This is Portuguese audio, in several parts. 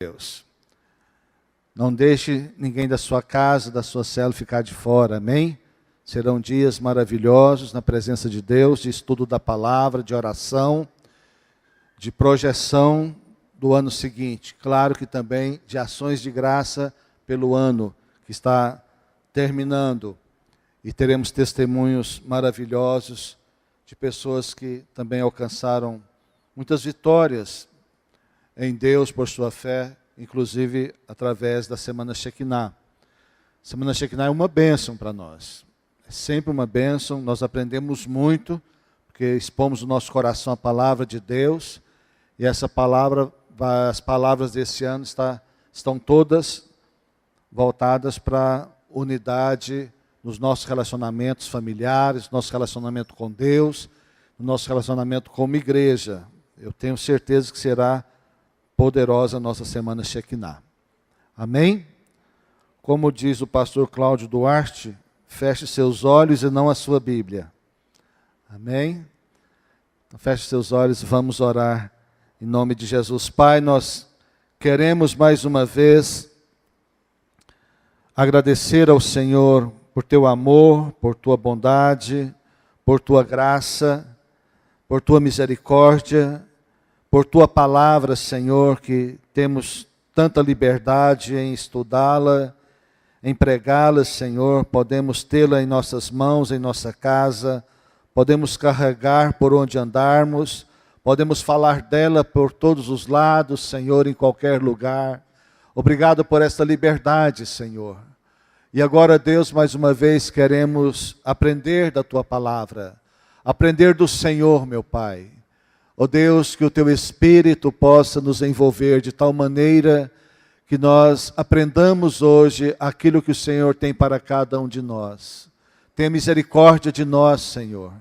Deus. Não deixe ninguém da sua casa, da sua célula ficar de fora, amém? Serão dias maravilhosos na presença de Deus, de estudo da palavra, de oração, de projeção do ano seguinte. Claro que também de ações de graça pelo ano que está terminando. E teremos testemunhos maravilhosos de pessoas que também alcançaram muitas vitórias em Deus por sua fé, inclusive através da Semana Shekinah. Semana Shekinah é uma bênção para nós. É sempre uma bênção, nós aprendemos muito, porque expomos o nosso coração à palavra de Deus, e essa palavra, as palavras desse ano estão todas voltadas para a unidade nos nossos relacionamentos familiares, nosso relacionamento com Deus, no nosso relacionamento como igreja. Eu tenho certeza que será poderosa a nossa Semana Shekinah. Amém? Como diz o pastor Cláudio Duarte, feche seus olhos e não a sua Bíblia. Amém? Então, feche seus olhos e vamos orar em nome de Jesus. Pai, nós queremos mais uma vez agradecer ao Senhor por teu amor, por tua bondade, por tua graça, por tua misericórdia, por tua palavra, Senhor, que temos tanta liberdade em estudá-la, em pregá-la, Senhor, podemos tê-la em nossas mãos, em nossa casa, podemos carregar por onde andarmos, podemos falar dela por todos os lados, Senhor, em qualquer lugar. Obrigado por esta liberdade, Senhor. E agora, Deus, mais uma vez queremos aprender da tua palavra, aprender do Senhor, meu Pai. Ó Deus, que o teu Espírito possa nos envolver de tal maneira que nós aprendamos hoje aquilo que o Senhor tem para cada um de nós. Tenha misericórdia de nós, Senhor.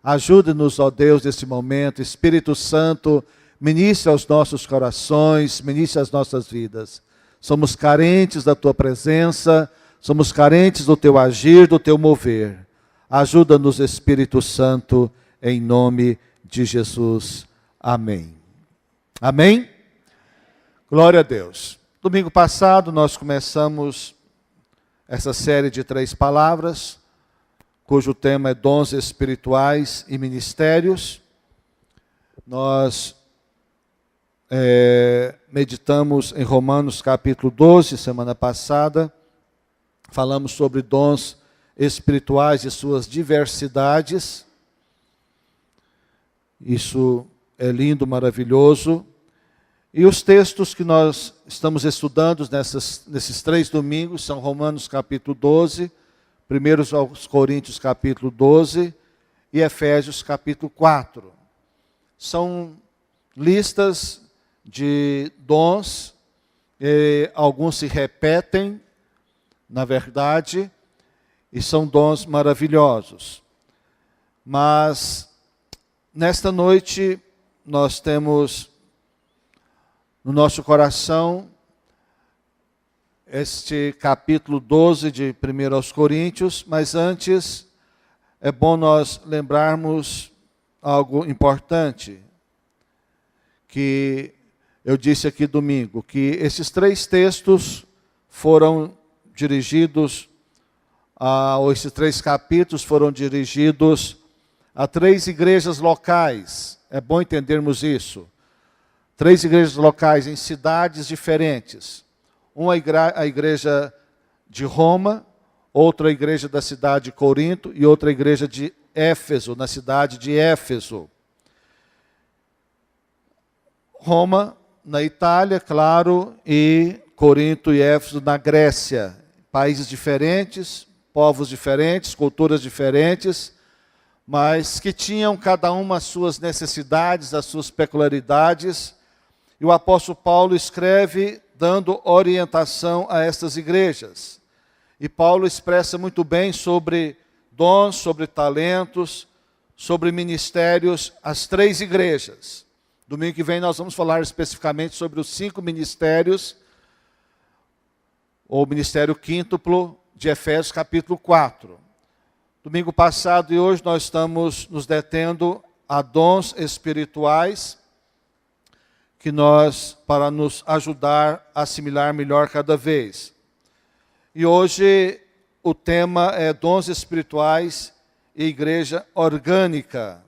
Ajude-nos, ó Deus, nesse momento. Espírito Santo, ministre aos nossos corações, ministre às nossas vidas. Somos carentes da tua presença, somos carentes do teu agir, do teu mover. Ajuda-nos, Espírito Santo, em nome de Jesus. Amém. Amém? Glória a Deus. Domingo passado nós começamos essa série de 3 palavras, cujo tema é dons espirituais e ministérios. Nós meditamos em Romanos capítulo 12, semana passada. Falamos sobre dons espirituais e suas diversidades. Isso é lindo, maravilhoso. E os textos que nós estamos estudando nesses 3 domingos são Romanos capítulo 12, 1 aos Coríntios capítulo 12 e Efésios capítulo 4. São listas de dons, alguns se repetem, na verdade, e são dons maravilhosos. Mas nesta noite nós temos no nosso coração este capítulo 12 de 1 aos Coríntios, mas antes é bom nós lembrarmos algo importante, que eu disse aqui domingo, que esses 3 textos foram dirigidos, esses 3 capítulos foram dirigidos a 3 igrejas locais. É bom entendermos isso. 3 igrejas locais em cidades diferentes. Uma a igreja de Roma, outra a igreja da cidade de Corinto e outra a igreja de Éfeso, na cidade de Éfeso. Roma, na Itália, claro, e Corinto e Éfeso na Grécia. Países diferentes, povos diferentes, culturas diferentes, mas que tinham cada uma as suas necessidades, as suas peculiaridades. E o apóstolo Paulo escreve dando orientação a estas igrejas. E Paulo expressa muito bem sobre dons, sobre talentos, sobre ministérios, as 3 igrejas. Domingo que vem nós vamos falar especificamente sobre os 5 ministérios, ou ministério quíntuplo de Efésios capítulo 4. Domingo passado e hoje nós estamos nos detendo a dons espirituais, para nos ajudar a assimilar melhor cada vez. E hoje o tema é dons espirituais e igreja orgânica.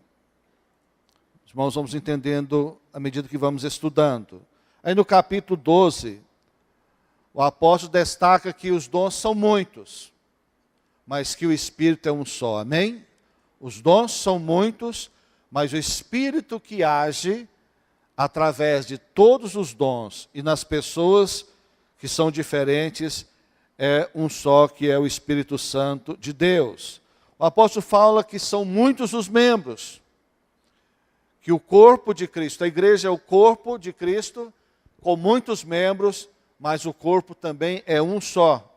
Os irmãos, vamos entendendo à medida que vamos estudando. Aí no capítulo 12, o apóstolo destaca que os dons são muitos, mas que o Espírito é um só. Amém? Os dons são muitos, mas o Espírito que age através de todos os dons e nas pessoas que são diferentes é um só, que é o Espírito Santo de Deus. O apóstolo fala que são muitos os membros, que o corpo de Cristo, a igreja é o corpo de Cristo, com muitos membros, mas o corpo também é um só.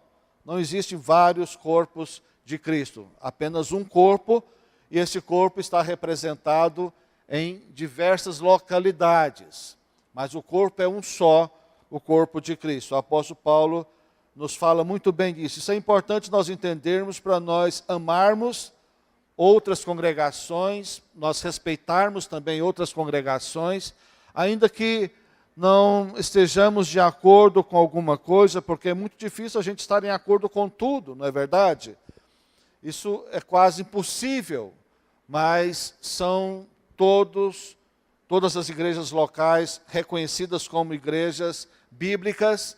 Não existem vários corpos de Cristo, apenas um corpo, e esse corpo está representado em diversas localidades. Mas o corpo é um só, o corpo de Cristo. O apóstolo Paulo nos fala muito bem disso. Isso é importante nós entendermos para nós amarmos outras congregações, nós respeitarmos também outras congregações, ainda que não estejamos de acordo com alguma coisa, porque é muito difícil a gente estar em acordo com tudo, não é verdade? Isso é quase impossível, mas são todas as igrejas locais reconhecidas como igrejas bíblicas,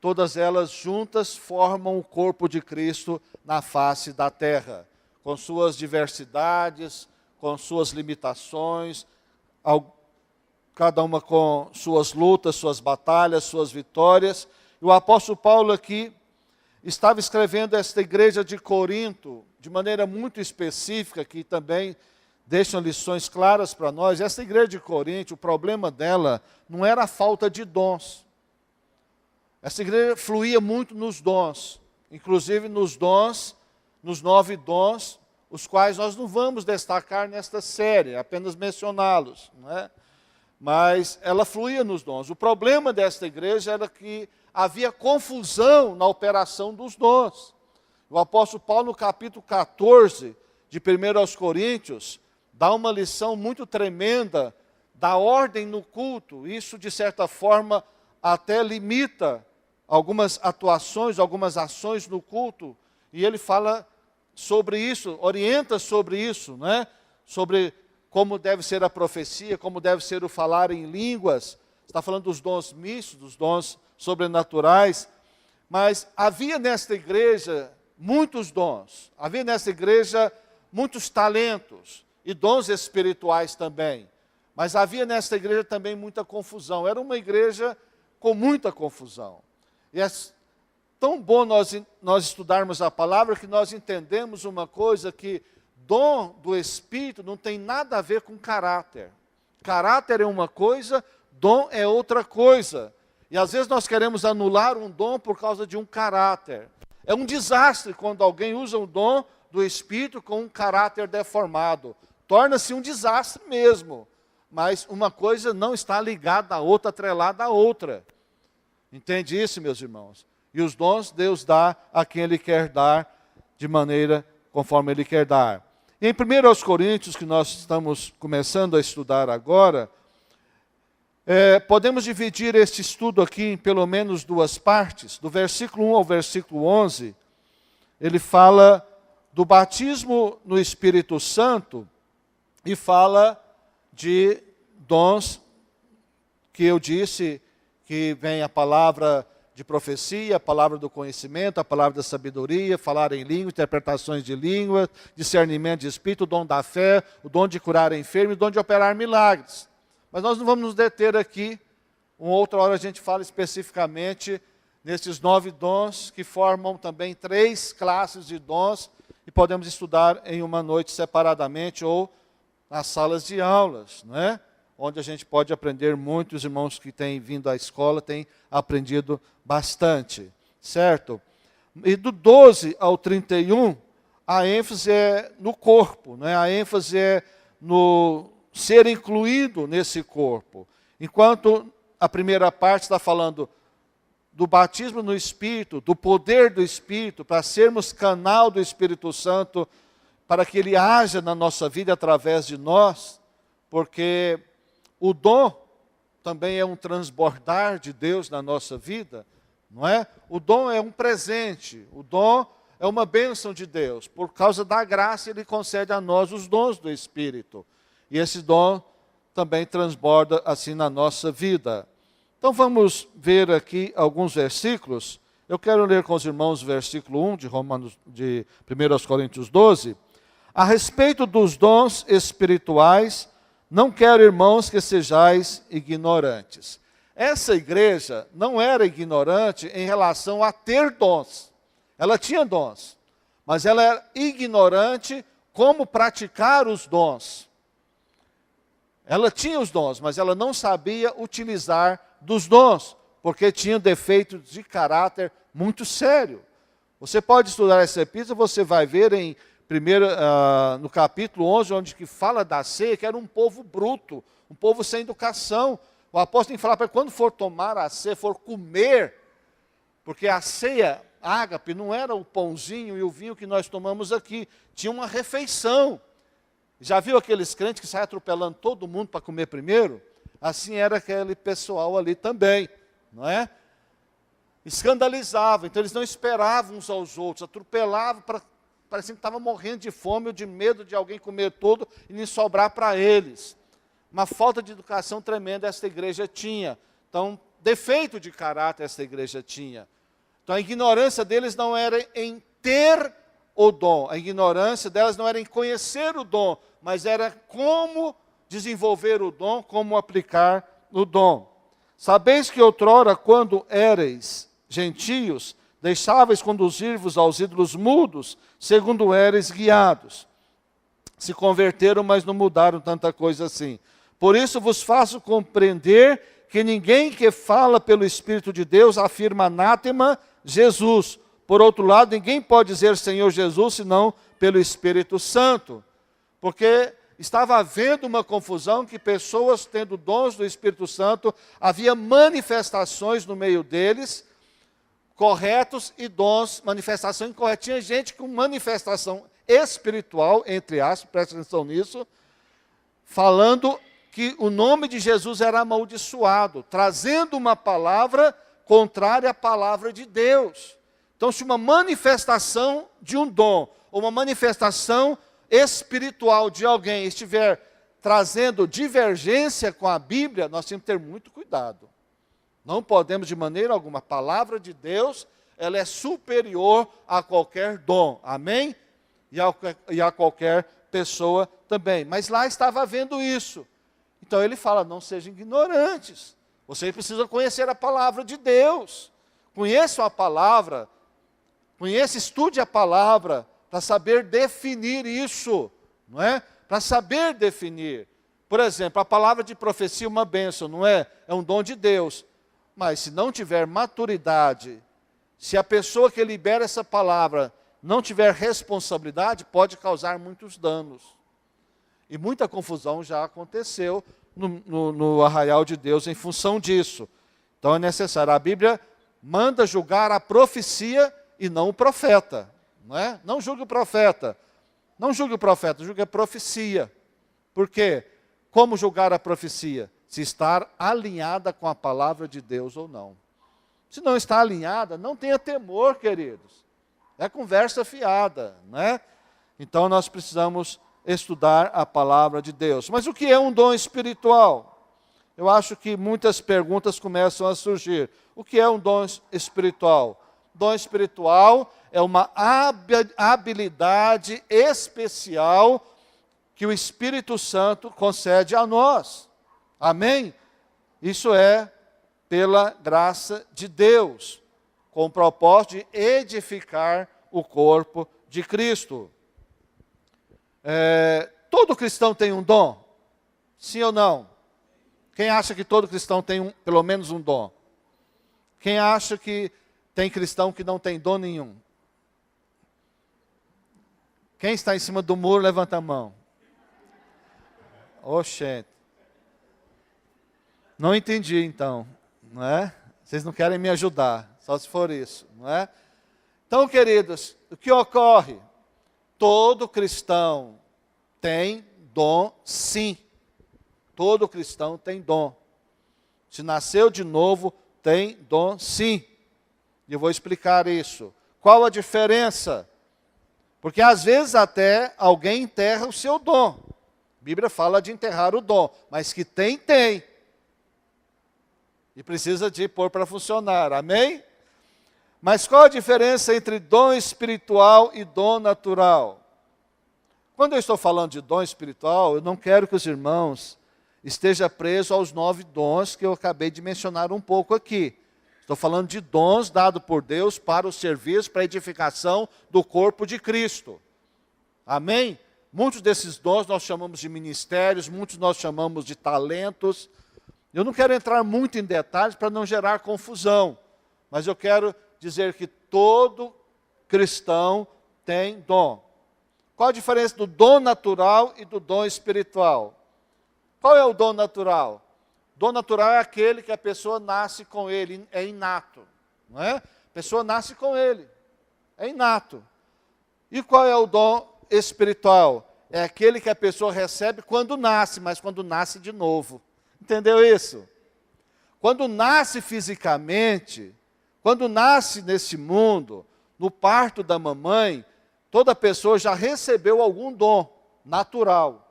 todas elas juntas formam o corpo de Cristo na face da terra, com suas diversidades, com suas limitações, cada uma com suas lutas, suas batalhas, suas vitórias. E o apóstolo Paulo aqui estava escrevendo esta igreja de Corinto de maneira muito específica, que também deixam lições claras para nós. Esta igreja de Corinto, o problema dela não era a falta de dons. Essa igreja fluía muito nos dons, inclusive nos dons, nos 9 dons, os quais nós não vamos destacar nesta série, apenas mencioná-los, não é? Mas ela fluía nos dons. O problema desta igreja era que havia confusão na operação dos dons. O apóstolo Paulo, no capítulo 14 de 1 aos Coríntios, dá uma lição muito tremenda da ordem no culto. Isso, de certa forma, até limita algumas atuações, algumas ações no culto. E ele fala sobre isso, orienta sobre isso, né? Sobre como deve ser a profecia, como deve ser o falar em línguas. Está falando dos dons mistos, dos dons sobrenaturais. Mas havia nesta igreja muitos dons. Havia nesta igreja muitos talentos e dons espirituais também. Mas havia nesta igreja também muita confusão. Era uma igreja com muita confusão. E é tão bom nós estudarmos a palavra que nós entendemos uma coisa, que dom do Espírito não tem nada a ver com caráter. Caráter é uma coisa, dom é outra coisa. E às vezes nós queremos anular um dom por causa de um caráter. É um desastre quando alguém usa um dom do Espírito com um caráter deformado. Torna-se um desastre mesmo. Mas uma coisa não está ligada à outra, atrelada à outra. Entende isso, meus irmãos? E os dons Deus dá a quem Ele quer dar, de maneira conforme Ele quer dar. E em 1 aos Coríntios, que nós estamos começando a estudar agora, podemos dividir este estudo aqui em pelo menos 2 partes. Do versículo 1 ao versículo 11, ele fala do batismo no Espírito Santo e fala de dons que eu disse, que vem a palavra de profecia, a palavra do conhecimento, a palavra da sabedoria, falar em língua, interpretações de língua, discernimento de espírito, o dom da fé, o dom de curar enfermos, o dom de operar milagres. Mas nós não vamos nos deter aqui. Uma outra hora a gente fala especificamente nesses 9 dons, que formam também 3 classes de dons, e podemos estudar em uma noite separadamente ou nas salas de aulas, não é? Onde a gente pode aprender muito. Os irmãos que têm vindo à escola têm aprendido bastante, certo? E do 12 ao 31, a ênfase é no corpo, né? A ênfase é no ser incluído nesse corpo. Enquanto a primeira parte está falando do batismo no Espírito, do poder do Espírito, para sermos canal do Espírito Santo, para que Ele haja na nossa vida através de nós, porque o dom também é um transbordar de Deus na nossa vida, não é? O dom é um presente, o dom é uma bênção de Deus. Por causa da graça, Ele concede a nós os dons do Espírito. E esse dom também transborda assim na nossa vida. Então vamos ver aqui alguns versículos. Eu quero ler com os irmãos o versículo 1 de 1 Coríntios 12. A respeito dos dons espirituais, não quero, irmãos, que sejais ignorantes. Essa igreja não era ignorante em relação a ter dons. Ela tinha dons, mas ela era ignorante como praticar os dons. Ela tinha os dons, mas ela não sabia utilizar dos dons, porque tinha defeitos de caráter muito sério. Você pode estudar essa epístola, você vai ver no capítulo 11, onde que fala da ceia, que era um povo bruto, um povo sem educação. O apóstolo tem que falar para quando for tomar a ceia, for comer, porque a ceia ágape não era o pãozinho e o vinho que nós tomamos aqui, tinha uma refeição. Já viu aqueles crentes que saem atropelando todo mundo para comer primeiro? Assim era aquele pessoal ali também, não é? Escandalizava, então eles não esperavam uns aos outros, atropelavam, parecia que estavam morrendo de fome ou de medo de alguém comer tudo e nem sobrar para eles. Uma falta de educação tremenda esta igreja tinha. Então, defeito de caráter esta igreja tinha. Então, a ignorância deles não era em ter o dom. A ignorância delas não era em conhecer o dom, mas era como desenvolver o dom, como aplicar o dom. Sabeis que outrora, quando éreis gentios, deixáveis conduzir-vos aos ídolos mudos, segundo éreis guiados. Se converteram, mas não mudaram tanta coisa assim. Por isso vos faço compreender que ninguém que fala pelo Espírito de Deus afirma anátema Jesus. Por outro lado, ninguém pode dizer Senhor Jesus, senão pelo Espírito Santo. Porque estava havendo uma confusão que pessoas tendo dons do Espírito Santo, havia manifestações no meio deles, corretos e dons, manifestação incorreta. Tinha gente com manifestação espiritual, entre aspas, presta atenção nisso, falando que o nome de Jesus era amaldiçoado, trazendo uma palavra contrária à palavra de Deus. Então, se uma manifestação de um dom, ou uma manifestação espiritual de alguém estiver trazendo divergência com a Bíblia, nós temos que ter muito cuidado. Não podemos de maneira alguma. A palavra de Deus, ela é superior a qualquer dom. Amém? E a qualquer pessoa também. Mas lá estava havendo isso. Então ele fala, não sejam ignorantes. Vocês precisam conhecer a palavra de Deus. Conheçam a palavra. Estude a palavra para saber definir isso. Não é? Para saber definir. Por exemplo, a palavra de profecia é uma bênção, não é? É um dom de Deus. Mas se não tiver maturidade, se a pessoa que libera essa palavra não tiver responsabilidade, pode causar muitos danos. E muita confusão já aconteceu no arraial de Deus em função disso. Então é necessário. A Bíblia manda julgar a profecia e não o profeta. Não é? Não julgue o profeta. Não julgue o profeta, julgue a profecia. Por quê? Como julgar a profecia? Se estar alinhada com a palavra de Deus ou não. Se não está alinhada, não tenha temor, queridos. É conversa fiada, né? Então nós precisamos estudar a palavra de Deus. Mas o que é um dom espiritual? Eu acho que muitas perguntas começam a surgir. O que é um dom espiritual? Dom espiritual é uma habilidade especial que o Espírito Santo concede a nós. Amém? Isso é pela graça de Deus, com o propósito de edificar o corpo de Cristo. Todo cristão tem um dom? Sim ou não? Quem acha que todo cristão tem pelo menos um dom? Quem acha que tem cristão que não tem dom nenhum? Quem está em cima do muro, levanta a mão. Oxente. Não entendi então, não é? Vocês não querem me ajudar, só se for isso, não é? Então, queridos, o que ocorre? Todo cristão tem dom, sim. Todo cristão tem dom. Se nasceu de novo, tem dom sim. E eu vou explicar isso. Qual a diferença? Porque às vezes até alguém enterra o seu dom. A Bíblia fala de enterrar o dom, mas que tem. E precisa de pôr para funcionar, amém? Mas qual a diferença entre dom espiritual e dom natural? Quando eu estou falando de dom espiritual, eu não quero que os irmãos estejam presos aos 9 dons que eu acabei de mencionar um pouco aqui. Estou falando de dons dados por Deus para o serviço, para a edificação do corpo de Cristo. Amém? Muitos desses dons nós chamamos de ministérios, muitos nós chamamos de talentos. Eu não quero entrar muito em detalhes para não gerar confusão, mas eu quero dizer que todo cristão tem dom. Qual a diferença do dom natural e do dom espiritual? Qual é o dom natural? Dom natural é aquele que a pessoa nasce com ele, é inato, não é? A pessoa nasce com ele, é inato. E qual é o dom espiritual? É aquele que a pessoa recebe quando nasce, mas quando nasce de novo. Entendeu isso? Quando nasce fisicamente, quando nasce nesse mundo, no parto da mamãe, toda pessoa já recebeu algum dom natural.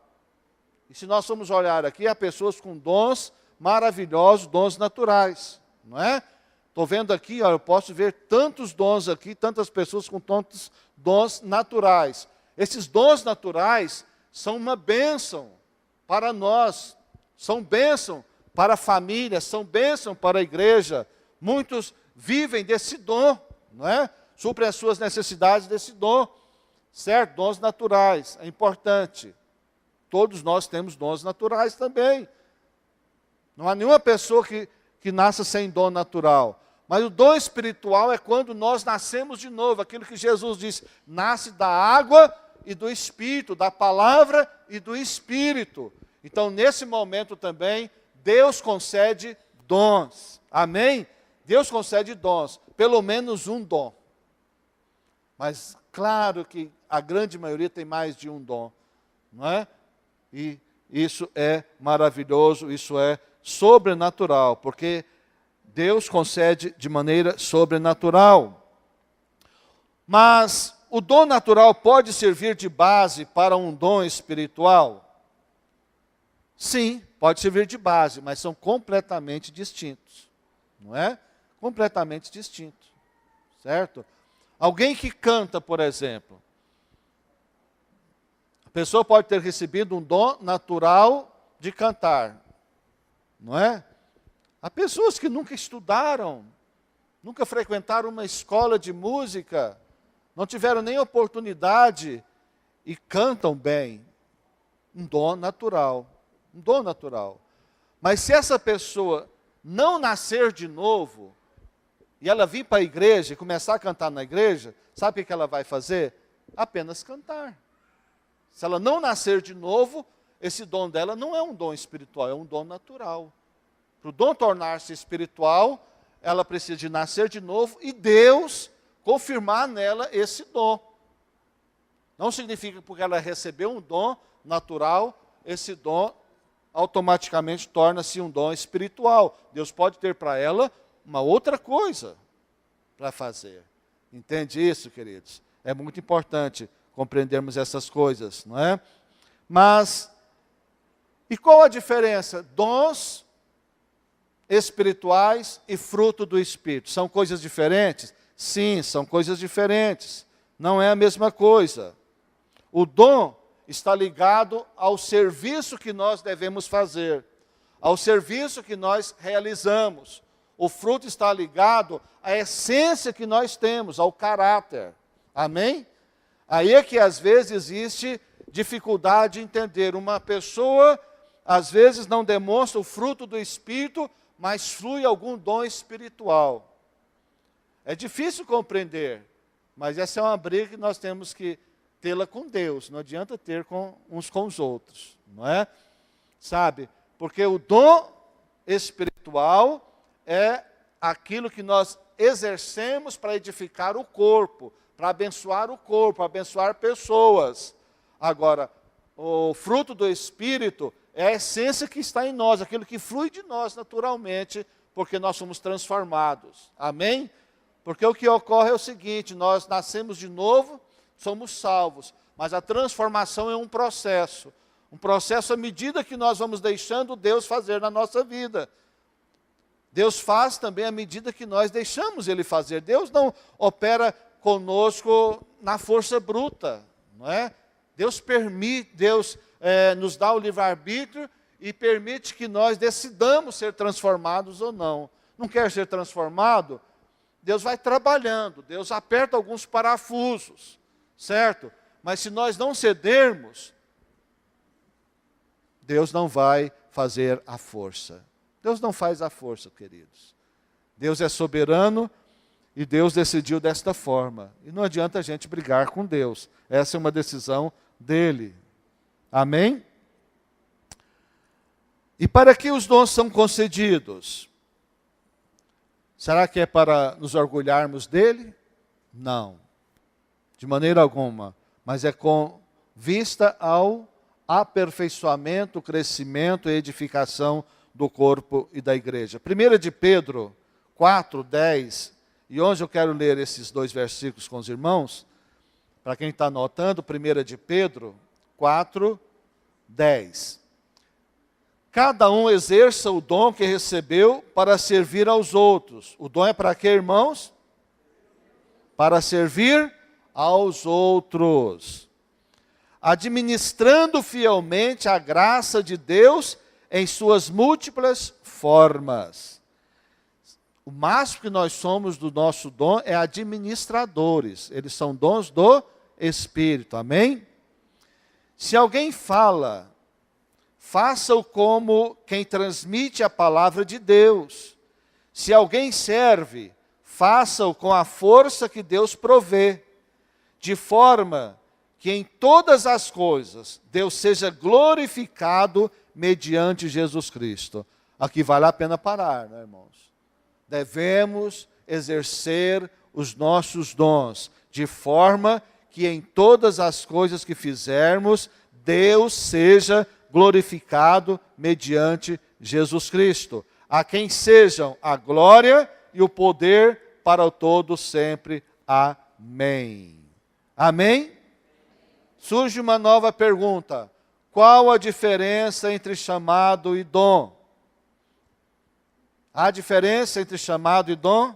E se nós formos olhar aqui, há pessoas com dons maravilhosos, dons naturais, não é? Estou vendo aqui, ó, eu posso ver tantos dons aqui, tantas pessoas com tantos dons naturais. Esses dons naturais são uma bênção para nós, são bênção para a família, são bênção para a igreja. Muitos vivem desse dom, não é? Suprem as suas necessidades desse dom, certo? Dons naturais, é importante. Todos nós temos dons naturais também. Não há nenhuma pessoa que nasça sem dom natural. Mas o dom espiritual é quando nós nascemos de novo. Aquilo que Jesus disse, nasce da água e do Espírito, da palavra e do Espírito. Então, nesse momento também, Deus concede dons. Amém? Deus concede dons, pelo menos um dom. Mas, claro que a grande maioria tem mais de um dom, não é? E isso é maravilhoso, isso é sobrenatural, porque Deus concede de maneira sobrenatural. Mas o dom natural pode servir de base para um dom espiritual? Sim, pode servir de base, mas são completamente distintos, não é? Completamente distintos, certo? Alguém que canta, por exemplo, a pessoa pode ter recebido um dom natural de cantar, não é? Há pessoas que nunca estudaram, nunca frequentaram uma escola de música, não tiveram nem oportunidade e cantam bem. Um dom natural, um dom natural. Mas se essa pessoa não nascer de novo, e ela vir para a igreja e começar a cantar na igreja, sabe o que ela vai fazer? Apenas cantar. Se ela não nascer de novo, esse dom dela não é um dom espiritual, é um dom natural. Para o dom tornar-se espiritual, ela precisa de nascer de novo e Deus confirmar nela esse dom. Não significa que porque ela recebeu um dom natural, esse dom automaticamente torna-se um dom espiritual. Deus pode ter para ela uma outra coisa para fazer. Entende isso, queridos? É muito importante compreendermos essas coisas, não é? Mas, e qual a diferença? Dons espirituais e fruto do Espírito. São coisas diferentes? Sim, são coisas diferentes. Não é a mesma coisa. O dom está ligado ao serviço que nós devemos fazer, ao serviço que nós realizamos. O fruto está ligado à essência que nós temos, ao caráter. Amém? Aí é que às vezes existe dificuldade de entender. Uma pessoa, às vezes, não demonstra o fruto do Espírito, mas flui algum dom espiritual. É difícil compreender, mas essa é uma briga que nós temos que tê-la com Deus. Não adianta ter uns com os outros, não é? Sabe? Porque o dom espiritual é aquilo que nós exercemos para edificar o corpo, para abençoar o corpo, abençoar pessoas. Agora, o fruto do Espírito é a essência que está em nós, aquilo que flui de nós naturalmente, porque nós somos transformados. Amém? Porque o que ocorre é o seguinte, nós nascemos de novo, somos salvos, mas a transformação é um processo à medida que nós vamos deixando Deus fazer na nossa vida. Deus faz também à medida que nós deixamos Ele fazer. Deus não opera conosco na força bruta, não é? Deus permite, Deus nos dá o livre-arbítrio e permite que nós decidamos ser transformados ou não. Não quer ser transformado? Deus vai trabalhando, Deus aperta alguns parafusos, certo? Mas se nós não cedermos, Deus não vai fazer a força. Deus não faz a força, queridos. Deus é soberano e Deus decidiu desta forma. E não adianta a gente brigar com Deus. Essa é uma decisão dele. Amém? E para que os dons são concedidos? Será que é para nos orgulharmos dele? Não. De maneira alguma. Mas é com vista ao aperfeiçoamento, crescimento e edificação do corpo e da igreja. 1 de Pedro 4, 10 e 11, eu quero ler esses dois versículos com os irmãos. Para quem está anotando, 1 de Pedro 4, 10. Cada um exerça o dom que recebeu para servir aos outros. O dom é para quê, irmãos? Para servir aos outros. Administrando fielmente a graça de Deus em suas múltiplas formas. O máximo que nós somos do nosso dom é administradores. Eles são dons do Espírito, amém? Se alguém fala, faça-o como quem transmite a palavra de Deus. Se alguém serve, faça-o com a força que Deus provê, de forma que em todas as coisas Deus seja glorificado mediante Jesus Cristo. Aqui vale a pena parar, né, irmãos? Devemos exercer os nossos dons, de forma que em todas as coisas que fizermos, Deus seja glorificado mediante Jesus Cristo, a quem sejam a glória e o poder para o todo sempre. Amém. Amém? Surge uma nova pergunta. Qual a diferença entre chamado e dom? Há diferença entre chamado e dom?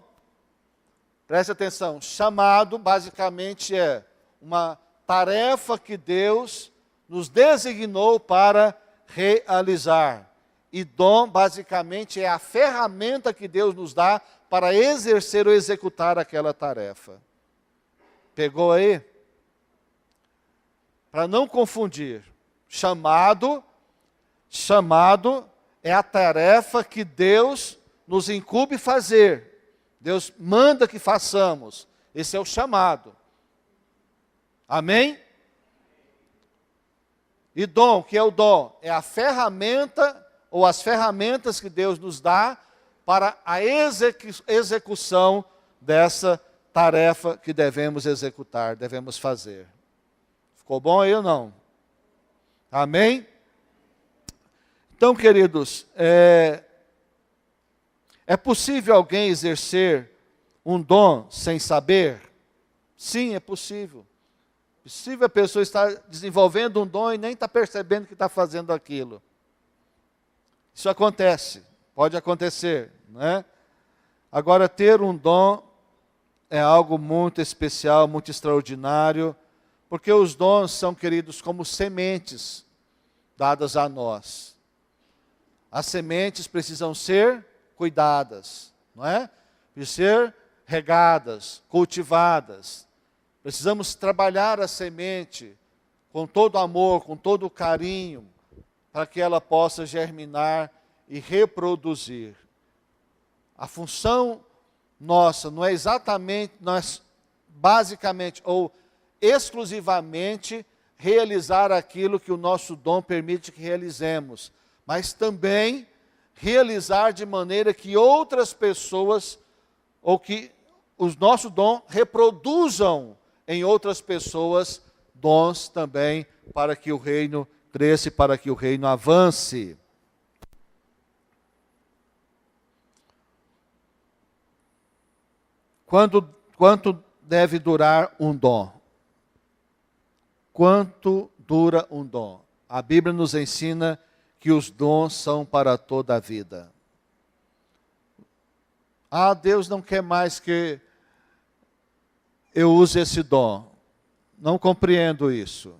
Preste atenção. Chamado basicamente é uma tarefa que Deus nos designou para realizar. E dom basicamente é a ferramenta que Deus nos dá para exercer ou executar aquela tarefa. Pegou aí? Para não confundir, chamado é a tarefa que Deus nos incumbe fazer. Deus manda que façamos. Esse é o chamado. Amém? E dom, o que é o dom? É a ferramenta ou as ferramentas que Deus nos dá para a execução dessa tarefa que devemos executar, devemos fazer. Ficou bom aí ou não? Amém? Então, queridos, é possível alguém exercer um dom sem saber? Sim, é possível. É possível a pessoa estar desenvolvendo um dom e nem está percebendo que está fazendo aquilo. Isso acontece, pode acontecer, não é? Agora, ter um dom é algo muito especial, muito extraordinário, porque os dons são, queridos, como sementes dadas a nós. As sementes precisam ser cuidadas, não é? Precisam ser regadas, cultivadas. Precisamos trabalhar a semente com todo amor, com todo carinho, para que ela possa germinar e reproduzir. A função nossa não é exatamente, nós basicamente ou exclusivamente realizar aquilo que o nosso dom permite que realizemos, mas também realizar de maneira que outras pessoas, ou que os nossos dons reproduzam em outras pessoas dons também, para que o reino 13, para que o reino avance. Quanto deve durar um dom? Quanto dura um dom? A Bíblia nos ensina que os dons são para toda a vida. Deus não quer mais que eu use esse dom. Não compreendo isso.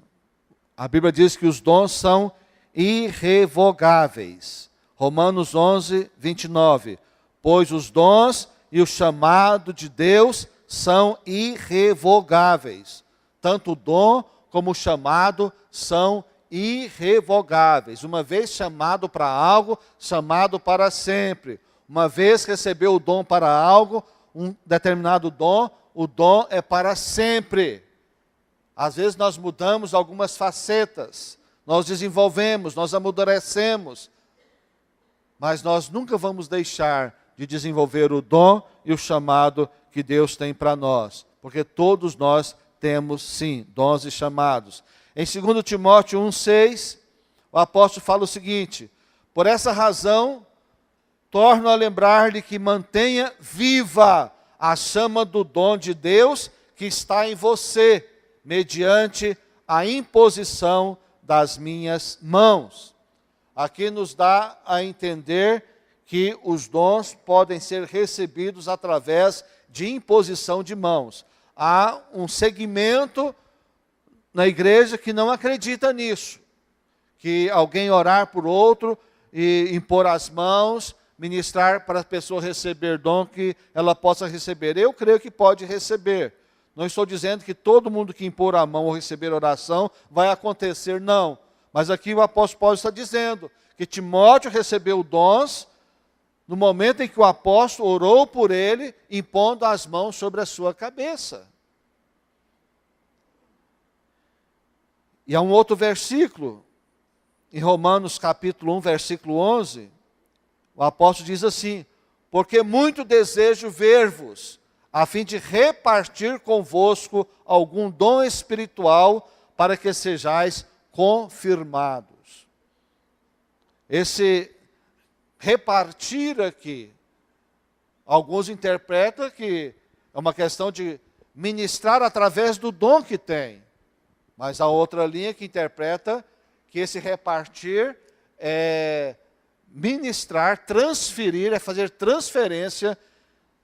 A Bíblia diz que os dons são irrevogáveis. Romanos 11, 29. Pois os dons e o chamado de Deus são irrevogáveis. Tanto o dom como o chamado são irrevogáveis. Uma vez chamado para algo, chamado para sempre. Uma vez recebeu o dom para algo, um determinado dom, o dom é para sempre. Às vezes nós mudamos algumas facetas, nós desenvolvemos, nós amadurecemos, mas nós nunca vamos deixar de desenvolver o dom e o chamado que Deus tem para nós, porque todos nós temos sim dons e chamados. Em 2 Timóteo 1,6, o apóstolo fala o seguinte: por essa razão, torno a lembrar-lhe que mantenha viva a chama do dom de Deus que está em você, mediante a imposição das minhas mãos. Aqui nos dá a entender que os dons podem ser recebidos através de imposição de mãos. Há um segmento na igreja que não acredita nisso, que alguém orar por outro e impor as mãos, ministrar para a pessoa receber dom que ela possa receber. Eu creio que pode receber. Não estou dizendo que todo mundo que impor a mão ou receber oração vai acontecer, não. Mas aqui o apóstolo Paulo está dizendo que Timóteo recebeu dons no momento em que o apóstolo orou por ele, impondo as mãos sobre a sua cabeça. E há um outro versículo, em Romanos capítulo 1, versículo 11, o apóstolo diz assim: porque muito desejo ver-vos, a fim de repartir convosco algum dom espiritual, para que sejais confirmados. Esse repartir aqui, alguns interpretam que é uma questão de ministrar através do dom que tem. Mas a outra linha que interpreta que esse repartir é ministrar, transferir, é fazer transferência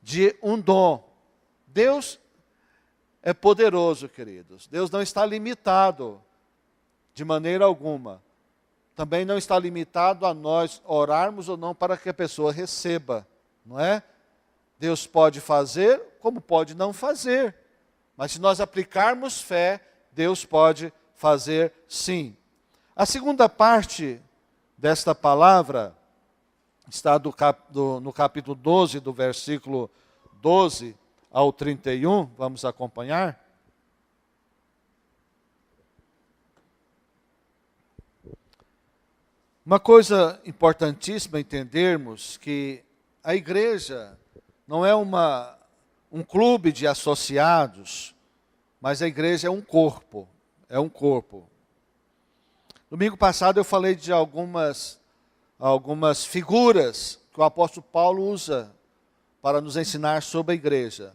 de um dom. Deus é poderoso, queridos. Deus não está limitado de maneira alguma. Também não está limitado a nós orarmos ou não para que a pessoa receba, não é? Deus pode fazer, como pode não fazer. Mas se nós aplicarmos fé, Deus pode fazer sim. A segunda parte desta palavra está no capítulo 12, do versículo 12 ao 31. Vamos acompanhar? Uma coisa importantíssima entendermos que a igreja não é um clube de associados, mas a igreja é um corpo, Domingo passado eu falei de algumas figuras que o apóstolo Paulo usa para nos ensinar sobre a igreja.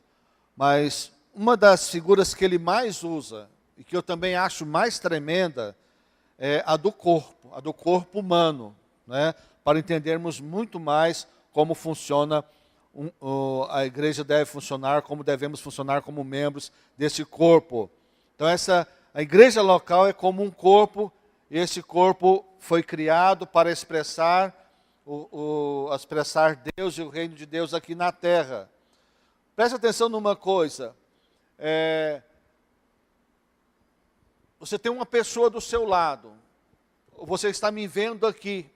Mas uma das figuras que ele mais usa, e que eu também acho mais tremenda, é a do corpo humano, né? Para entendermos muito mais como funciona a igreja deve funcionar, como devemos funcionar como membros desse corpo. Então a igreja local é como um corpo, e esse corpo foi criado para expressar Deus e o reino de Deus aqui na terra. Preste atenção numa coisa, você tem uma pessoa do seu lado, você está me vendo aqui,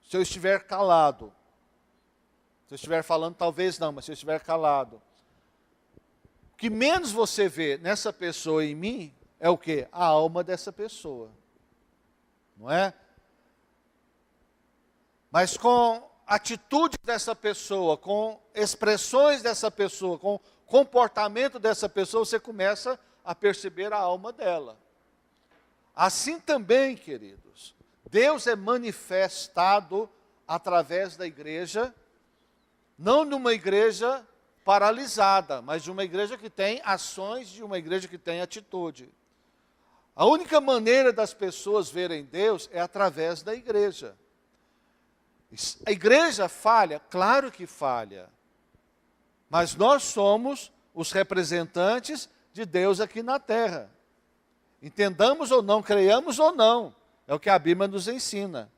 se eu estiver calado, se eu estiver falando talvez não, mas se eu estiver calado, o que menos você vê nessa pessoa e em mim é o quê? A alma dessa pessoa, não é? Mas com atitudes dessa pessoa, com expressões dessa pessoa, com comportamento dessa pessoa, você começa a perceber a alma dela. Assim também, queridos, Deus é manifestado através da igreja, não de uma igreja paralisada, mas de uma igreja que tem ações, de uma igreja que tem atitude. A única maneira das pessoas verem Deus é através da igreja. A igreja falha? Claro que falha. Mas nós somos os representantes de Deus aqui na terra. Entendamos ou não, creiamos ou não, é o que a Bíblia nos ensina.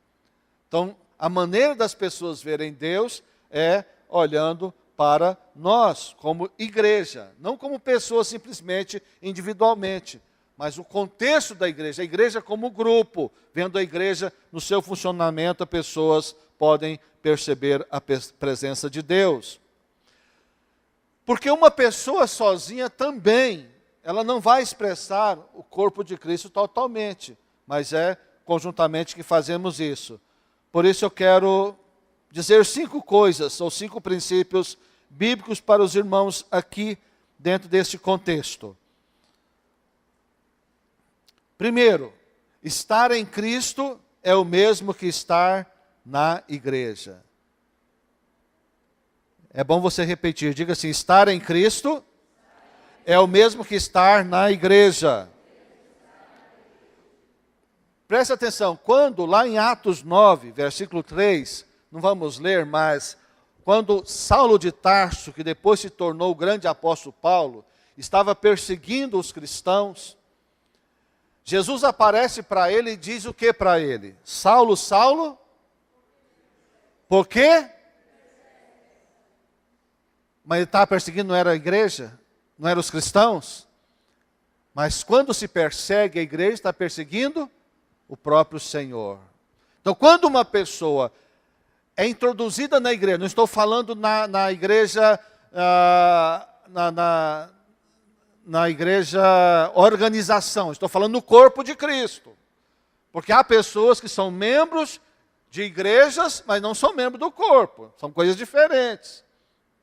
Então, a maneira das pessoas verem Deus é olhando para nós, como igreja, não como pessoas simplesmente individualmente, mas o contexto da igreja, a igreja como grupo, vendo a igreja no seu funcionamento, as pessoas podem perceber a presença de Deus. Porque uma pessoa sozinha também, ela não vai expressar o corpo de Cristo totalmente, mas é conjuntamente que fazemos isso. Por isso eu quero dizer 5 coisas, ou 5 princípios bíblicos para os irmãos aqui dentro deste contexto. Primeiro, estar em Cristo é o mesmo que estar na igreja. É bom você repetir, diga assim, estar em Cristo é o mesmo que estar na igreja. Preste atenção, quando lá em Atos 9, versículo 3, não vamos ler, mas quando Saulo de Tarso, que depois se tornou o grande apóstolo Paulo, estava perseguindo os cristãos, Jesus aparece para ele e diz o que para ele? Saulo, Saulo, por quê? Mas ele estava perseguindo, não era a igreja? Não eram os cristãos? Mas quando se persegue a igreja, está perseguindo o próprio Senhor. Então, quando uma pessoa é introduzida na igreja, não estou falando na igreja, na igreja organização, estou falando no corpo de Cristo. Porque há pessoas que são membros de igrejas, mas não são membros do corpo, são coisas diferentes.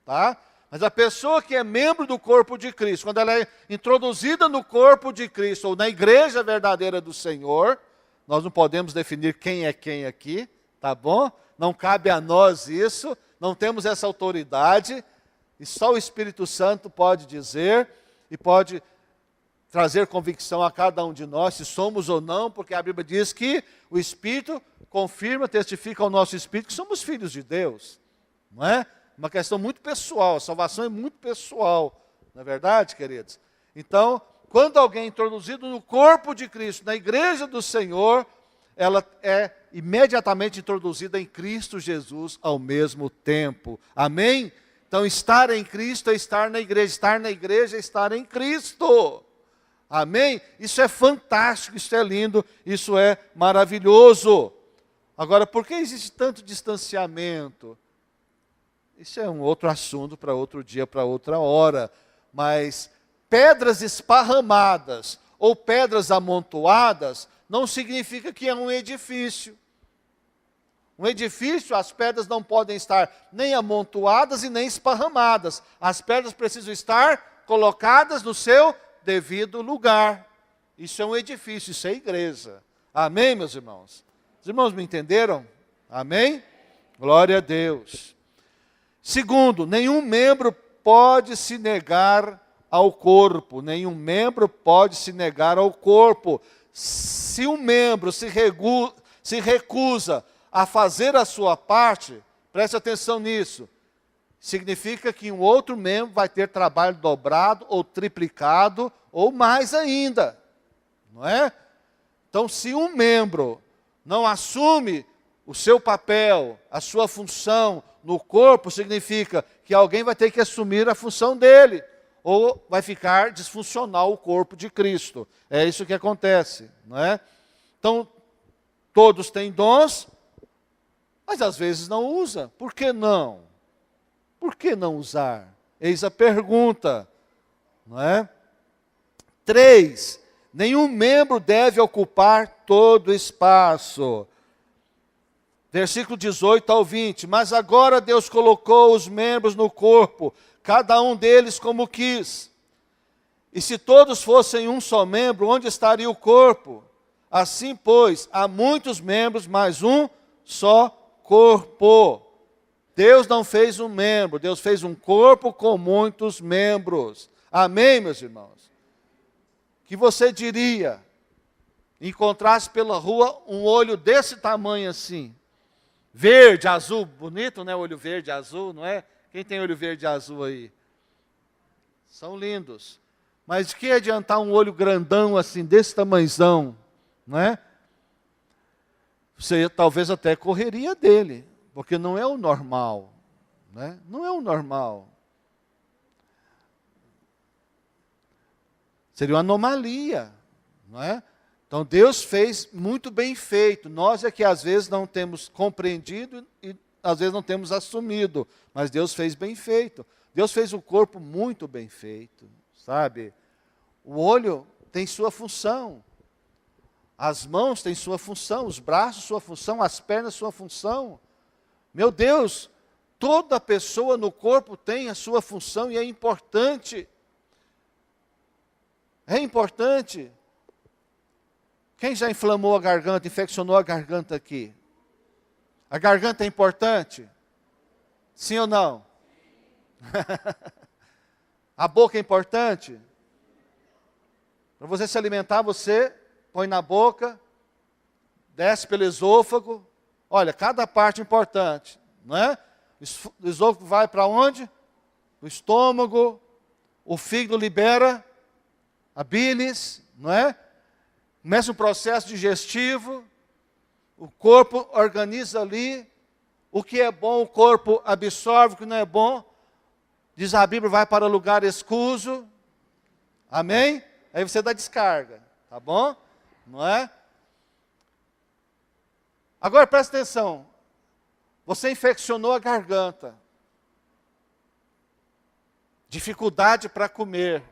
Tá? Mas a pessoa que é membro do corpo de Cristo, quando ela é introduzida no corpo de Cristo, ou na igreja verdadeira do Senhor, nós não podemos definir quem é quem aqui, tá bom? Não cabe a nós isso, não temos essa autoridade, e só o Espírito Santo pode dizer, e pode trazer convicção a cada um de nós, se somos ou não, porque a Bíblia diz que o Espírito confirma, testifica ao nosso Espírito que somos filhos de Deus, não é? Uma questão muito pessoal, a salvação é muito pessoal, não é verdade, queridos? Então, quando alguém é introduzido no corpo de Cristo, na igreja do Senhor, ela é imediatamente introduzida em Cristo Jesus ao mesmo tempo. Amém? Então, estar em Cristo é estar na igreja é estar em Cristo. Amém? Isso é fantástico, isso é lindo, isso é maravilhoso. Agora, por que existe tanto distanciamento? Isso é um outro assunto para outro dia, para outra hora. Mas pedras esparramadas ou pedras amontoadas não significa que é um edifício. Um edifício, as pedras não podem estar nem amontoadas e nem esparramadas. As pedras precisam estar colocadas no seu devido lugar. Isso é um edifício, isso é igreja. Amém, meus irmãos? Os irmãos me entenderam? Amém? Glória a Deus. Segundo, nenhum membro pode se negar ao corpo. Nenhum membro pode se negar ao corpo. Se um membro se recusa a fazer a sua parte, preste atenção nisso, significa que um outro membro vai ter trabalho dobrado ou triplicado ou mais ainda, não é? Então, se um membro não assume o seu papel, a sua função no corpo, significa que alguém vai ter que assumir a função dele, ou vai ficar disfuncional o corpo de Cristo. É isso que acontece, não é? Então, todos têm dons, mas às vezes não usa. Por que não? Por que não usar? Eis a pergunta, não é? 3, nenhum membro deve ocupar todo o espaço. Versículo 18 ao 20, mas agora Deus colocou os membros no corpo, cada um deles como quis. E se todos fossem um só membro, onde estaria o corpo? Assim, pois, há muitos membros, mas um só corpo. Deus não fez um membro, Deus fez um corpo com muitos membros. Amém, meus irmãos? Que você diria, encontrasse pela rua um olho desse tamanho assim, verde, azul, bonito, né? Olho verde, azul, não é? Quem tem olho verde e azul aí? São lindos. Mas de que adiantar um olho grandão assim, desse tamanhozão, não é? Você talvez até correria dele, porque não é o normal, né? Não é o normal. Seria uma anomalia, não é? Então Deus fez muito bem feito. Nós é que às vezes não temos compreendido e às vezes não temos assumido, mas Deus fez bem feito. Deus fez o corpo muito bem feito, sabe? O olho tem sua função. As mãos têm sua função, os braços sua função, as pernas sua função. Meu Deus, toda pessoa no corpo tem a sua função e é importante. É importante. Quem já inflamou a garganta, infeccionou a garganta aqui? A garganta é importante? Sim ou não? A boca é importante? Para você se alimentar, você põe na boca, desce pelo esôfago. Olha, cada parte é importante, não é? O esôfago vai para onde? O estômago, o fígado libera a bilis, não é? Começa um processo digestivo, o corpo organiza ali, o que é bom o corpo absorve, o que não é bom, diz a Bíblia, vai para lugar escuso, amém? Aí você dá descarga, tá bom? Não é? Agora presta atenção, você infeccionou a garganta, dificuldade para comer.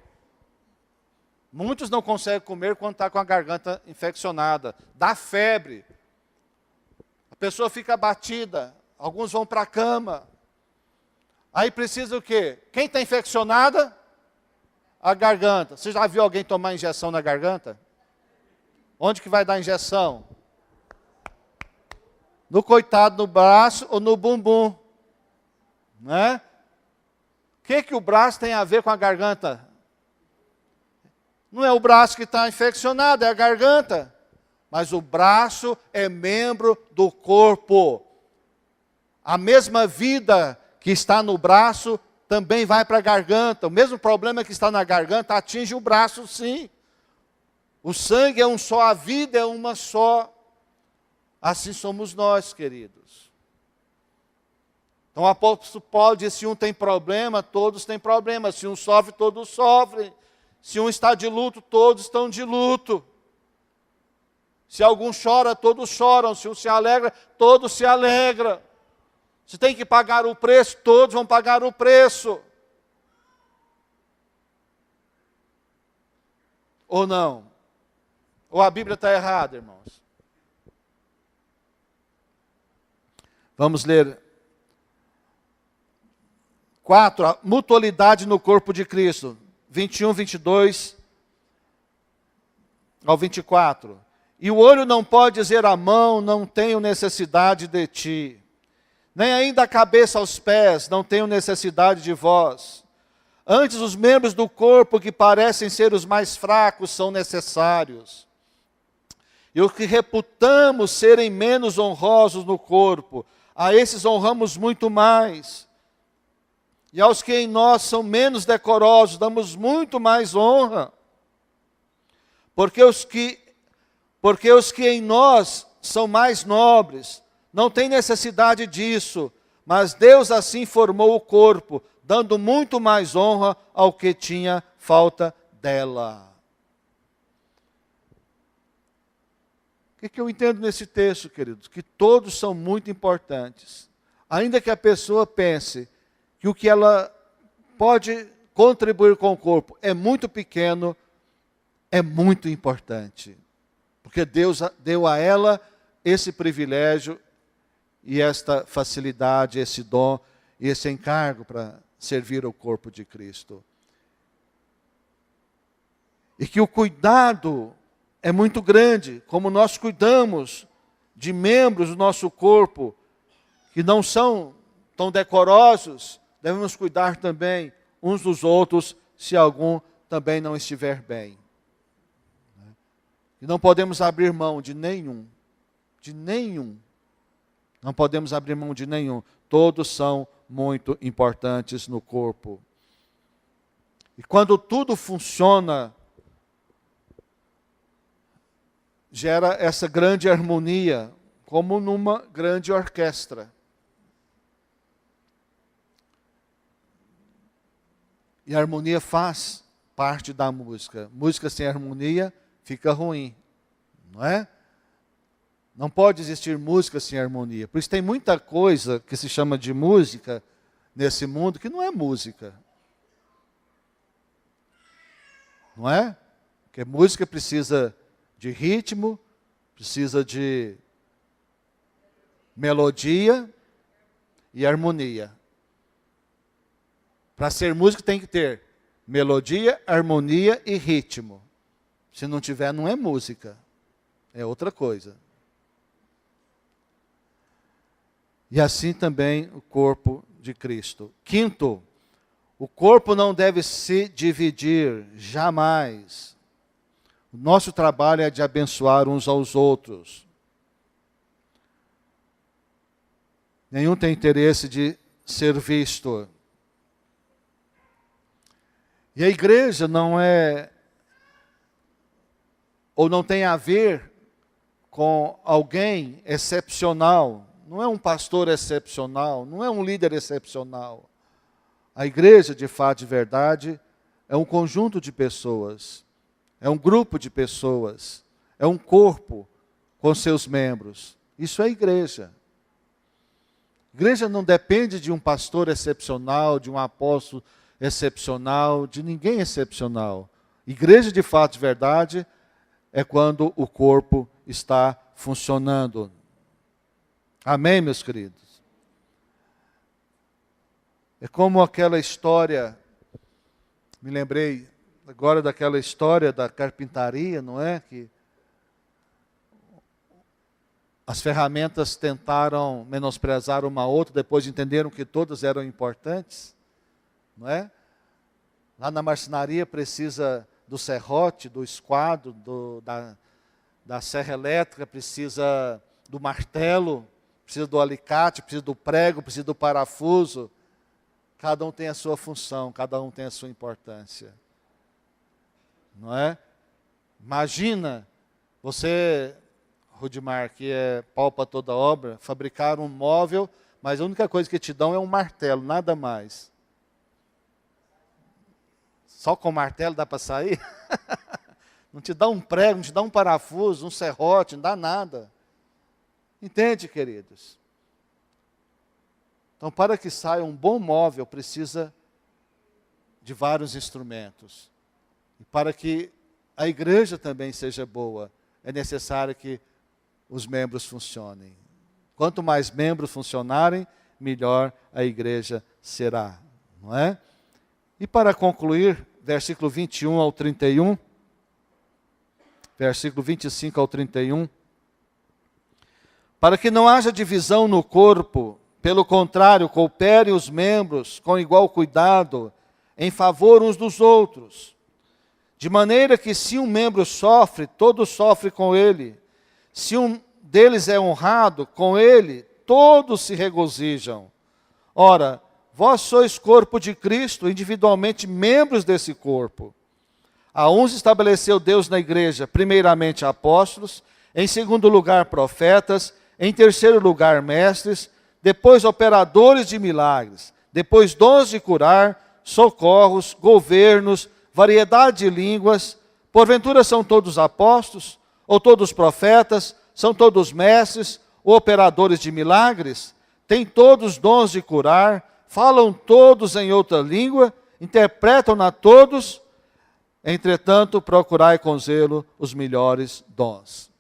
Muitos não conseguem comer quando está com a garganta infeccionada. Dá febre. A pessoa fica abatida. Alguns vão para a cama. Aí precisa o quê? Quem está infeccionada? A garganta. Você já viu alguém tomar injeção na garganta? Onde que vai dar injeção? No coitado, no braço ou no bumbum. Né? O que o braço tem a ver com a garganta? Não é o braço que está infeccionado, é a garganta. Mas o braço é membro do corpo. A mesma vida que está no braço também vai para a garganta. O mesmo problema que está na garganta atinge o braço, sim. O sangue é um só, a vida é uma só. Assim somos nós, queridos. Então o apóstolo Paulo diz, se um tem problema, todos têm problema. Se um sofre, todos sofrem. Se um está de luto, todos estão de luto. Se algum chora, todos choram. Se um se alegra, todos se alegram. Se tem que pagar o preço, todos vão pagar o preço. Ou não? Ou a Bíblia está errada, irmãos? Vamos ler. 4. A mutualidade no corpo de Cristo. 21, 22 ao 24. E o olho não pode dizer à mão, não tenho necessidade de ti. Nem ainda a cabeça aos pés, não tenho necessidade de vós. Antes os membros do corpo que parecem ser os mais fracos são necessários. E os que reputamos serem menos honrosos no corpo, a esses honramos muito mais. E aos que em nós são menos decorosos, damos muito mais honra. Porque os que em nós são mais nobres, não tem necessidade disso, mas Deus assim formou o corpo, dando muito mais honra ao que tinha falta dela. O que eu entendo nesse texto, queridos? Que todos são muito importantes. Ainda que a pessoa pense que o que ela pode contribuir com o corpo é muito pequeno, é muito importante. Porque Deus deu a ela esse privilégio e esta facilidade, esse dom e esse encargo para servir ao corpo de Cristo. E que o cuidado é muito grande. Como nós cuidamos de membros do nosso corpo que não são tão decorosos, devemos cuidar também uns dos outros, se algum também não estiver bem. E não podemos abrir mão de nenhum. De nenhum. Não podemos abrir mão de nenhum. Todos são muito importantes no corpo. E quando tudo funciona, gera essa grande harmonia, como numa grande orquestra. E a harmonia faz parte da música. Música sem harmonia fica ruim, não é? Não pode existir música sem harmonia. Por isso tem muita coisa que se chama de música nesse mundo que não é música. Não é? Porque música precisa de ritmo, precisa de melodia e harmonia. Para ser música tem que ter melodia, harmonia e ritmo. Se não tiver, não é música. É outra coisa. E assim também o corpo de Cristo. Quinto, o corpo não deve se dividir jamais. O nosso trabalho é de abençoar uns aos outros. Nenhum tem interesse de ser visto. E a igreja não é, ou não tem a ver com alguém excepcional. Não é um pastor excepcional, não é um líder excepcional. A igreja, de fato, de verdade, é um conjunto de pessoas, é um grupo de pessoas, é um corpo com seus membros. Isso é igreja. Igreja não depende de um pastor excepcional, de um apóstolo excepcional, de ninguém excepcional. Igreja, de fato, de verdade, é quando o corpo está funcionando. Amém, meus queridos? É como aquela história, me lembrei agora daquela história da carpintaria, não é? Que as ferramentas tentaram menosprezar uma a outra, depois entenderam que todas eram importantes, não é? Lá na marcenaria precisa do serrote, do esquadro, da serra elétrica, precisa do martelo, precisa do alicate, precisa do prego, precisa do parafuso. Cada um tem a sua função, cada um tem a sua importância. Não é? Imagina você, Rudimar, que é pau para toda obra, fabricar um móvel, mas a única coisa que te dão é um martelo, nada mais. Só com o martelo dá para sair? Não te dá um prego, não te dá um parafuso, um serrote, não dá nada. Entende, queridos? Então, para que saia um bom móvel, precisa de vários instrumentos. E para que a igreja também seja boa, é necessário que os membros funcionem. Quanto mais membros funcionarem, melhor a igreja será. Não é? E para concluir, versículo 21 ao 31, versículo 25 ao 31, para que não haja divisão no corpo, pelo contrário, cooperem os membros com igual cuidado, em favor uns dos outros. De maneira que se um membro sofre, todos sofrem com ele. Se um deles é honrado, com ele, todos se regozijam. Ora, vós sois corpo de Cristo, individualmente membros desse corpo. A uns estabeleceu Deus na igreja, primeiramente apóstolos, em segundo lugar profetas, em terceiro lugar mestres, depois operadores de milagres, depois dons de curar, socorros, governos, variedade de línguas. Porventura são todos apóstolos, ou todos profetas, são todos mestres, ou operadores de milagres? Têm todos dons de curar, falam todos em outra língua, interpretam-na todos. Entretanto, procurai com zelo os melhores dons.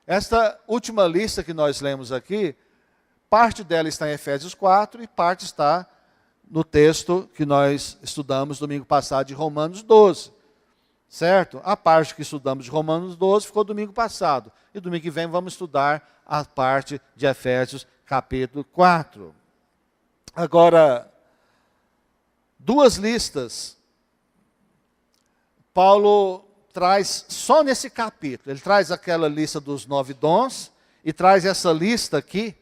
Esta última lista que nós lemos aqui, parte dela está em Efésios 4 e parte está no texto que nós estudamos domingo passado de Romanos 12. certo? A parte que estudamos de Romanos 12 ficou domingo passado. E domingo que vem vamos estudar a parte de Efésios capítulo 4. Agora, duas listas Paulo traz só nesse capítulo. Ele traz aquela lista dos 9 dons e traz essa lista aqui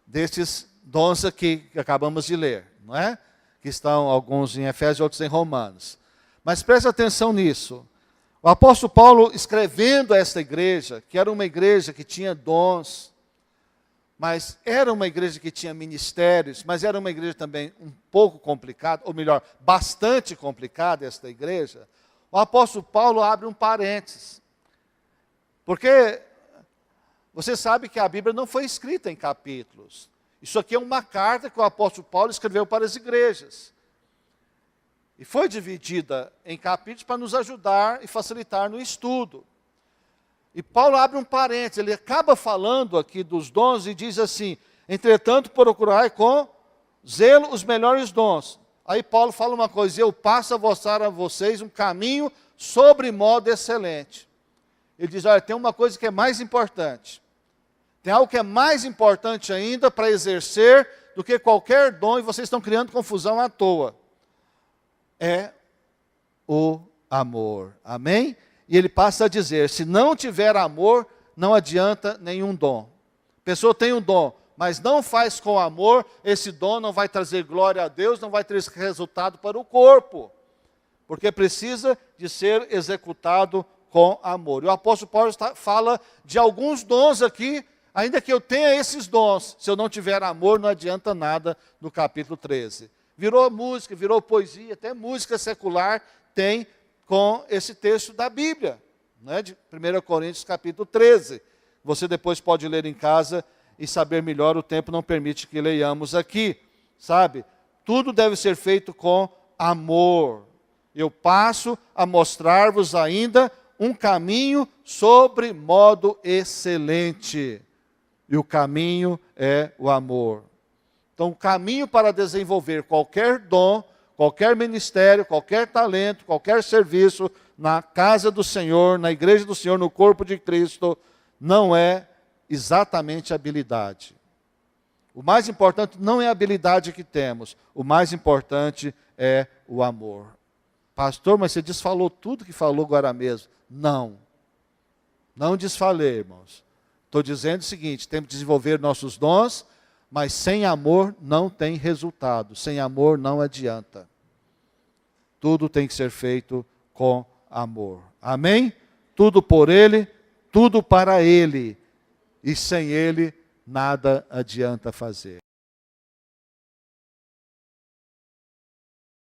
desses dons aqui que acabamos de ler, não é? Que estão alguns em Efésios e outros em Romanos. Mas preste atenção nisso. O apóstolo Paulo, escrevendo a esta igreja, que era uma igreja que tinha dons, mas era uma igreja que tinha ministérios, mas era uma igreja também um pouco complicada, ou melhor, bastante complicada esta igreja, o apóstolo Paulo abre um parênteses. Porque você sabe que a Bíblia não foi escrita em capítulos. Isso aqui é uma carta que o apóstolo Paulo escreveu para as igrejas. E foi dividida em capítulos para nos ajudar e facilitar no estudo. E Paulo abre um parênteses, ele acaba falando aqui dos dons e diz assim: entretanto, procurai com zelo os melhores dons. Aí Paulo fala uma coisa: eu passo a mostrar a vocês um caminho sobre modo excelente. Ele diz: olha, tem uma coisa que é mais importante. Tem algo que é mais importante ainda para exercer do que qualquer dom, e vocês estão criando confusão à toa. É o amor. Amém? E ele passa a dizer: se não tiver amor, não adianta nenhum dom. A pessoa tem um dom, mas não faz com amor, esse dom não vai trazer glória a Deus, não vai ter resultado para o corpo. Porque precisa de ser executado com amor. E o apóstolo Paulo fala de alguns dons aqui, ainda que eu tenha esses dons, se eu não tiver amor, não adianta nada, no capítulo 13. Virou música, virou poesia, até música secular tem com esse texto da Bíblia, né, de 1 Coríntios capítulo 13. Você depois pode ler em casa e saber melhor, o tempo não permite que leiamos aqui, sabe? Tudo deve ser feito com amor. Eu passo a mostrar-vos ainda um caminho sobre modo excelente. E o caminho é o amor. Então, o caminho para desenvolver qualquer dom, qualquer ministério, qualquer talento, qualquer serviço na casa do Senhor, na igreja do Senhor, no corpo de Cristo, não é exatamente a habilidade. O mais importante não é a habilidade que temos, o mais importante é o amor. Pastor, mas você desfalou tudo que falou agora mesmo. Não desfalei, irmãos. Estou dizendo o seguinte: temos que desenvolver nossos dons, mas sem amor não tem resultado, sem amor não adianta. Tudo tem que ser feito com amor. Amém? Tudo por Ele, tudo para Ele. E sem Ele, nada adianta fazer.